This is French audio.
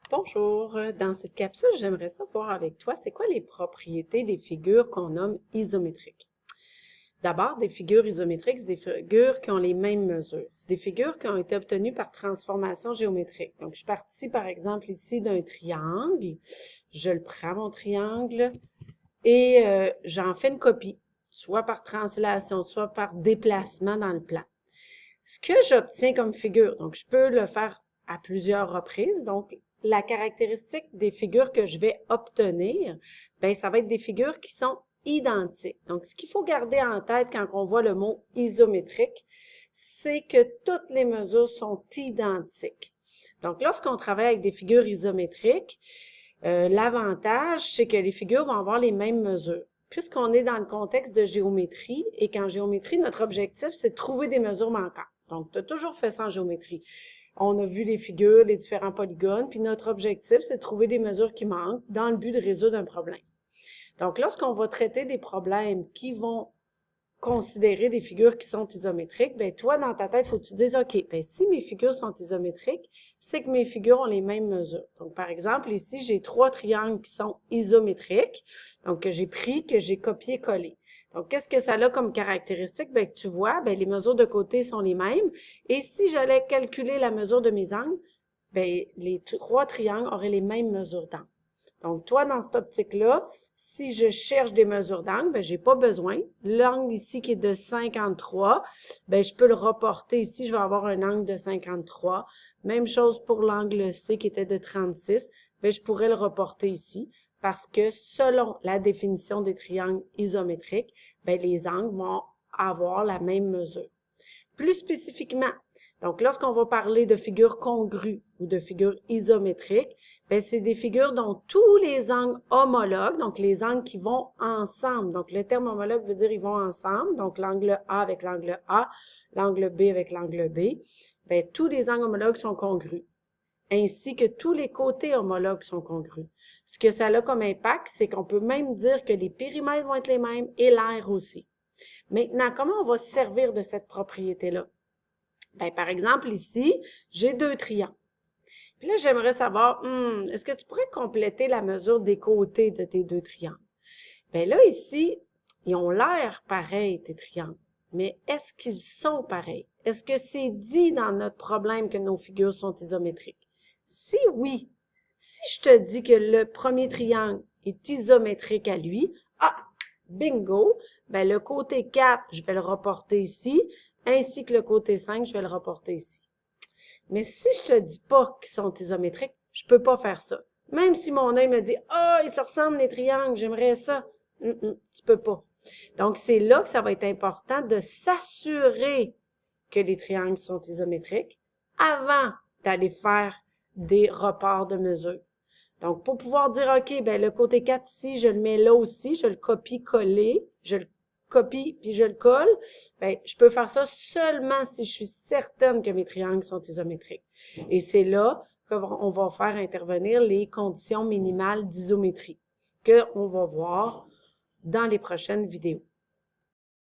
Bonjour, dans cette capsule, j'aimerais savoir avec toi, c'est quoi les propriétés des figures qu'on nomme isométriques? D'abord, des figures isométriques, c'est des figures qui ont les mêmes mesures. C'est des figures qui ont été obtenues par transformation géométrique. Donc, je suis partie, par exemple, ici d'un triangle. Je le prends, mon triangle, et j'en fais une copie, soit par translation, soit par déplacement dans le plan. Ce que j'obtiens comme figure, donc je peux le faire à plusieurs reprises, donc la caractéristique des figures que je vais obtenir, bien, ça va être des figures qui sont identiques. Donc, ce qu'il faut garder en tête quand on voit le mot isométrique, c'est que toutes les mesures sont identiques. Donc, lorsqu'on travaille avec des figures isométriques, l'avantage, c'est que les figures vont avoir les mêmes mesures. Puisqu'on est dans le contexte de géométrie, et qu'en géométrie, notre objectif, c'est de trouver des mesures manquantes. Donc, tu as toujours fait ça en géométrie. On a vu les figures, les différents polygones, puis notre objectif, c'est de trouver des mesures qui manquent dans le but de résoudre un problème. Donc, lorsqu'on va traiter des problèmes qui vont considérer des figures qui sont isométriques, bien, toi, dans ta tête, il faut que tu dises, OK, bien, si mes figures sont isométriques, c'est que mes figures ont les mêmes mesures. Donc, par exemple, ici, j'ai 3 triangles qui sont isométriques, donc que j'ai pris, que j'ai copié-collé. Donc, qu'est-ce que ça a comme caractéristique? Bien, que tu vois, bien, les mesures de côté sont les mêmes. Et si j'allais calculer la mesure de mes angles, bien, les 3 triangles auraient les mêmes mesures d'angle. Donc, toi, dans cette optique-là, si je cherche des mesures d'angle, ben, j'ai pas besoin. L'angle ici qui est de 53, ben, je peux le reporter ici. Je vais avoir un angle de 53. Même chose pour l'angle C qui était de 36. Ben, je pourrais le reporter ici parce que selon la définition des triangles isométriques, ben, les angles vont avoir la même mesure. Plus spécifiquement, donc lorsqu'on va parler de figures congrues ou de figures isométriques, ben c'est des figures dont tous les angles homologues, donc les angles qui vont ensemble. Donc le terme homologue veut dire ils vont ensemble, donc l'angle A avec l'angle A, l'angle B avec l'angle B, ben tous les angles homologues sont congrus, ainsi que tous les côtés homologues sont congrus. Ce que ça a comme impact, c'est qu'on peut même dire que les périmètres vont être les mêmes et l'air aussi. Maintenant, comment on va se servir de cette propriété-là? Bien, par exemple, ici, j'ai 2 triangles. Puis là, j'aimerais savoir, est-ce que tu pourrais compléter la mesure des côtés de tes 2 triangles? Bien là, ici, ils ont l'air pareils, tes triangles. Mais est-ce qu'ils sont pareils? Est-ce que c'est dit dans notre problème que nos figures sont isométriques? Si oui, si je te dis que le premier triangle est isométrique à lui, ah, bingo, ben le côté 4, je vais le reporter ici, ainsi que le côté 5, je vais le reporter ici. Mais si je te dis pas qu'ils sont isométriques, je peux pas faire ça. Même si mon œil me dit, ah, ils se ressemblent les triangles, j'aimerais ça. Tu peux pas. Donc, c'est là que ça va être important de s'assurer que les triangles sont isométriques avant d'aller faire des reports de mesure. Donc, pour pouvoir dire, OK, ben le côté 4 ici, je le mets là aussi, je le copie-coller, je le copie puis je le colle, ben, je peux faire ça seulement si je suis certaine que mes triangles sont isométriques. Et c'est là qu'on va faire intervenir les conditions minimales d'isométrie qu'on va voir dans les prochaines vidéos.